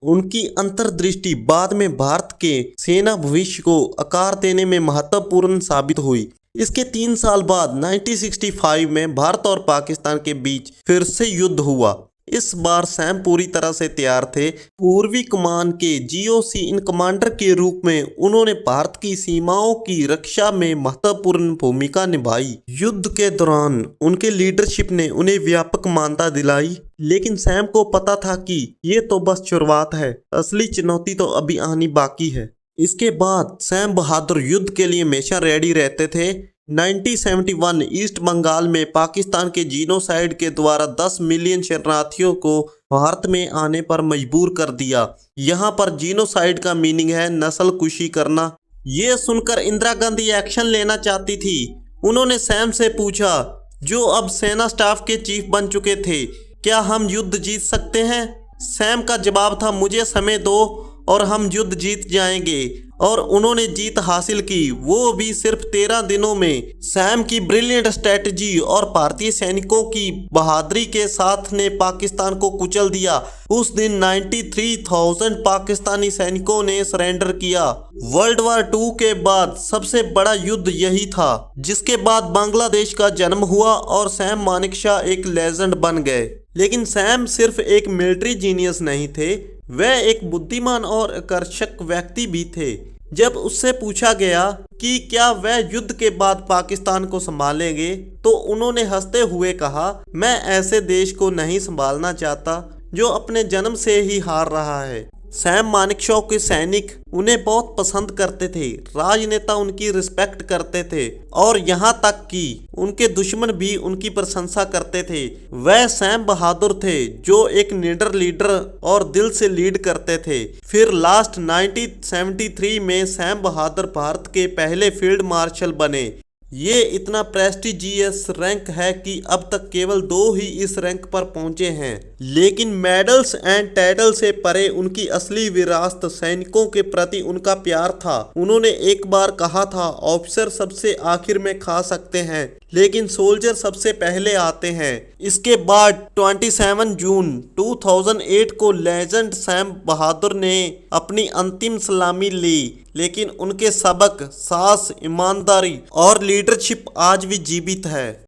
उनकी अंतर्दृष्टि बाद में भारत के सेना भविष्य को आकार देने में महत्वपूर्ण साबित हुई। इसके 3 साल बाद 1965 में भारत और पाकिस्तान के बीच फिर से युद्ध हुआ। इस बार सैम पूरी तरह से तैयार थे। पूर्वी कमान के जीओसी इन कमांडर के रूप में उन्होंने भारत की सीमाओं की रक्षा में महत्वपूर्ण भूमिका निभाई। युद्ध के दौरान उनके लीडरशिप ने उन्हें व्यापक मान्यता दिलाई, लेकिन सैम को पता था कि ये तो बस शुरुआत है, असली चुनौती तो अभी आनी बाकी है। इसके बाद सैम बहादुर युद्ध के लिए हमेशा रेडी रहते थे। 1971 ईस्ट बंगाल में पाकिस्तान के जीनोसाइड के द्वारा 10 मिलियन शरणार्थियों को भारत में आने पर मजबूर कर दिया। यहाँ पर जीनोसाइड का मीनिंग है नस्ल कुशी करना। ये सुनकर इंदिरा गांधी एक्शन लेना चाहती थी। उन्होंने सैम से पूछा, जो अब सेना स्टाफ के चीफ बन चुके थे, क्या हम युद्ध जीत सकते हैं? सैम का जवाब था, मुझे समय दो और हम युद्ध जीत जाएंगे। और उन्होंने जीत हासिल की, वो भी सिर्फ 13 दिनों में। सैम की ब्रिलियंट स्ट्रेटजी और भारतीय सैनिकों की बहादुरी के साथ ने पाकिस्तान को कुचल दिया। उस दिन 93,000 पाकिस्तानी सैनिकों ने सरेंडर किया। वर्ल्ड वार 2 के बाद सबसे बड़ा युद्ध यही था, जिसके बाद बांग्लादेश का जन्म हुआ और सैम मानेकशॉ एक लेजेंड बन गए। लेकिन सैम सिर्फ एक मिलिट्री जीनियस नहीं थे, वह एक बुद्धिमान और आकर्षक व्यक्ति भी थे। जब उससे पूछा गया कि क्या वह युद्ध के बाद पाकिस्तान को संभालेंगे, तो उन्होंने हंसते हुए कहा, मैं ऐसे देश को नहीं संभालना चाहता जो अपने जन्म से ही हार रहा है। सैम मानेकशॉ के सैनिक उन्हें बहुत पसंद करते थे, राजनेता उनकी रिस्पेक्ट करते थे और यहाँ तक कि उनके दुश्मन भी उनकी प्रशंसा करते थे। वह सैम बहादुर थे जो एक निडर लीडर और दिल से लीड करते थे। फिर लास्ट 1973 में सैम बहादुर भारत के पहले फील्ड मार्शल बने। ये इतना प्रेस्टिजियस रैंक है कि अब तक केवल 2 ही इस रैंक पर पहुंचे हैं। लेकिन मेडल्स एंड टाइटल से परे उनकी असली विरासत सैनिकों के प्रति उनका प्यार था। उन्होंने एक बार कहा था, ऑफिसर सबसे आखिर में खा सकते हैं, लेकिन सोल्जर सबसे पहले आते हैं। इसके बाद 27 जून 2008 को लेजेंड सैम बहादुर ने अपनी अंतिम सलामी ली, लेकिन उनके सबक, साहस, ईमानदारी और लीडरशिप आज भी जीवित है।